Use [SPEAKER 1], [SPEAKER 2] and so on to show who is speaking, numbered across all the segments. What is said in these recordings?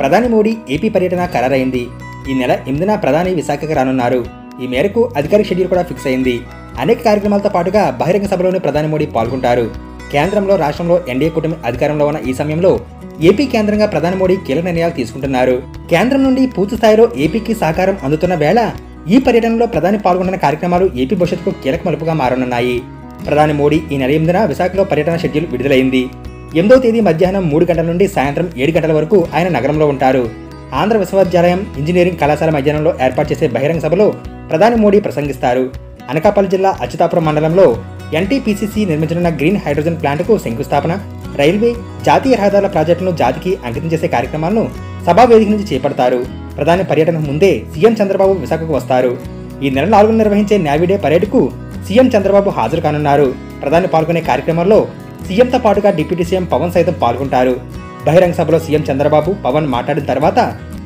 [SPEAKER 1] ప్రధాని మోడీ ఏపీ పర్యటన ఖరారైంది. ఈ నెల 8న ప్రధాని విశాఖకు రానున్నారు. ఈ మేరకు అధికారిక షెడ్యూల్ కూడా ఫిక్స్ అయింది. అనేక కార్యక్రమాలతో పాటుగా బహిరంగ సభలోని ప్రధాని మోడీ పాల్గొంటారు. కేంద్రంలో, రాష్ట్రంలో ఎన్డీఏ కూటమి అధికారంలో ఉన్న ఈ సమయంలో ఏపీ కేంద్రంగా ప్రధాని మోడీ కీలక నిర్ణయాలు తీసుకుంటున్నారు. కేంద్రం నుండి పూర్తి స్థాయిలో ఏపీకి సహకారం అందుతున్న వేళ ఈ పర్యటనలో ప్రధాని పాల్గొన్న కార్యక్రమాలు ఏపీ భవిష్యత్తుకు కీలక మలుపుగా మారనున్నాయి. ప్రధాని మోడీ ఈ నెల 8న విశాఖలో పర్యటన షెడ్యూల్ విడుదలైంది. 8వ తేదీ మధ్యాహ్నం 3 గంటల నుండి సాయంత్రం 7 గంటల వరకు ఆయన నగరంలో ఉంటారు. ఆంధ్ర విశ్వవిద్యాలయం ఇంజనీరింగ్ కళాశాల మైదానంలో ఏర్పాటు చేసే బహిరంగ సభలో ప్రధాని మోడీ ప్రసంగిస్తారు. అనకాపల్లి జిల్లా అచ్యుతాపురం మండలంలో ఎన్టీపీసీసీ నిర్మించనున్న గ్రీన్ హైడ్రోజన్ ప్లాంట్కు శంకుస్థాపన, రైల్వే, జాతీయ రహదారుల ప్రాజెక్టులను జాతికి అంకితం చేసే కార్యక్రమాలను సభా వేదిక నుంచి చేపడతారు. ప్రధాని పర్యటనకు ముందే సీఎం చంద్రబాబు విశాఖకు వస్తారు. ఈ నెల 4న నిర్వహించే నేవీ డే పరేడ్కు సీఎం చంద్రబాబు హాజరు కానున్నారు. ప్రధాని పాల్గొనే కార్యక్రమంలో సీఎంతో పాటుగా డిప్యూటీ సీఎం పవన్ సైతం పాల్గొంటారు. బహిరంగ సభలో సీఎం చంద్రబాబు, పవన్ మాట్లాడిన తర్వాత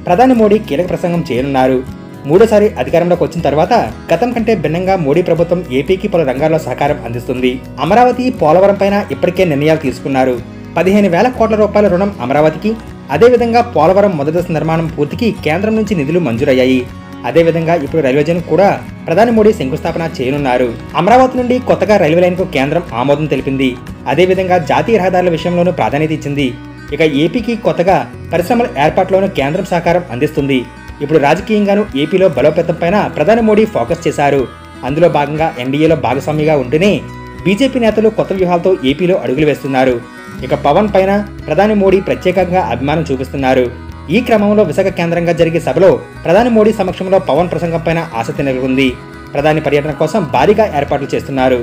[SPEAKER 1] ప్రధాని మోడీ కీలక ప్రసంగం చేయనున్నారు. మూడోసారి అధికారంలోకి వచ్చిన తర్వాత గతం కంటే భిన్నంగా మోడీ ప్రభుత్వం ఏపీకి పలు రంగాల్లో సహకారం అందిస్తుంది. అమరావతి, పోలవరం పైన ఇప్పటికే నిర్ణయాలు తీసుకున్నారు. 15,000 కోట్ల రూపాయల రుణం అమరావతికి, అదేవిధంగా పోలవరం మొదటి దశ నిర్మాణం పూర్తికి కేంద్రం నుంచి నిధులు మంజూరయ్యాయి. అదేవిధంగా ఇప్పుడు రైల్వే జోన్ కూడా ప్రధాని మోడీ శంకుస్థాపన చేయనున్నారు. అమరావతి నుండి కొత్తగా రైల్వే లైన్కు కేంద్రం ఆమోదం తెలిపింది. అదేవిధంగా జాతీయ రహదారుల విషయంలోనూ ప్రాధాన్యత ఇచ్చింది. ఇక ఏపీకి కొత్తగా పరిశ్రమల ఏర్పాటులోనూ కేంద్రం సహకారం అందిస్తుంది. ఇప్పుడు రాజకీయంగానూ ఏపీలో బలోపేతం పైన ప్రధాని మోడీ ఫోకస్ చేశారు. అందులో భాగంగా ఎన్డీఏలో భాగస్వామిగా ఉంటూనే బీజేపీ నేతలు కొత్త వ్యూహాలతో ఏపీలో అడుగులు వేస్తున్నారు. ఇక పవన్ పైన ప్రధాని మోడీ ప్రత్యేకంగా అభిమానం చూపిస్తున్నారు. ఈ క్రమంలో విశాఖ కేంద్రంగా జరిగే సభలో ప్రధాని మోడీ సమక్షంలో పవన్ ప్రసంగం పైన ఆసక్తి నెలకొంది. ప్రధాని పర్యటన కోసం భారీగా ఏర్పాట్లు చేస్తున్నారు.